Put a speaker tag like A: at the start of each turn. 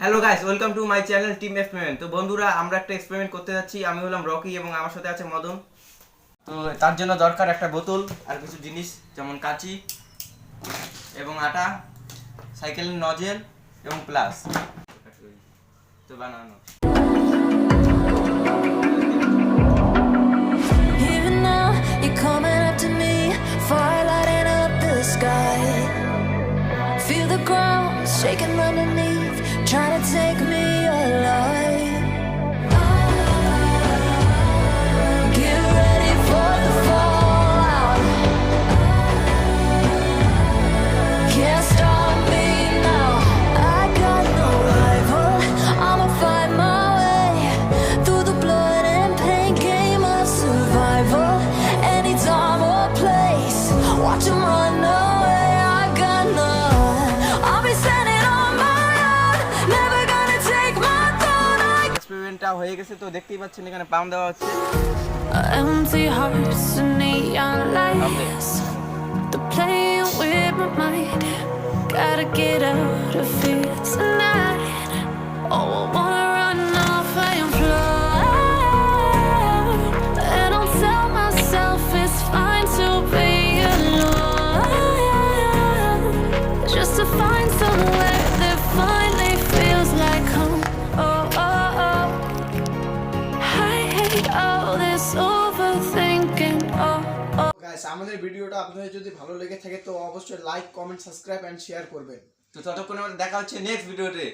A: Hello guys, welcome to my channel team experiment. তো বন্ধুরা, আমরা একটা এক্সপেরিমেন্ট করতে যাচ্ছি। আমি হলাম রকি এবং আমার সাথে আছে মদন। তো তার জন্য দরকার একটা বোতল আর কিছু জিনিস, যেমন কাঁচি এবং আটা, সাইকেলের নজেল এবং প্লাস। তো বানানো
B: Even now, you're coming up to me, fire lighting up the sky. Feel the ground shaking underneath, trying to take me alive. Get ready for the fallout. Can't stop me now. I got no rival. I'ma find my way through the blood and pain, game of survival. Any time or place, watch 'em run away. I got none. I'll be standing on my own, never gonna take my throne.
A: এক্সপেরিমেন্টটা হয়ে গেছে। তো দেখতেই পাচ্ছেন এখানে pump দেওয়া হচ্ছে।
B: Empty hearts and neon lights, they're playing with my mind. Gotta get out of here tonight. Oh, I wanna run off and fly, and I'll tell myself it's fine to be alone, just to find somewhere that finally feels like home. Oh, oh, oh. I hate all this overthinking. Oh, oh.
C: Guys, আমাদের ভিডিওটা আপনাদের যদি ভালো লেগে থাকে তো অবশ্যই like, comment, subscribe and share করবেন।
A: তো ততক্ষণে আমাদের দেখা হচ্ছে নেক্সট ভিডিওতে।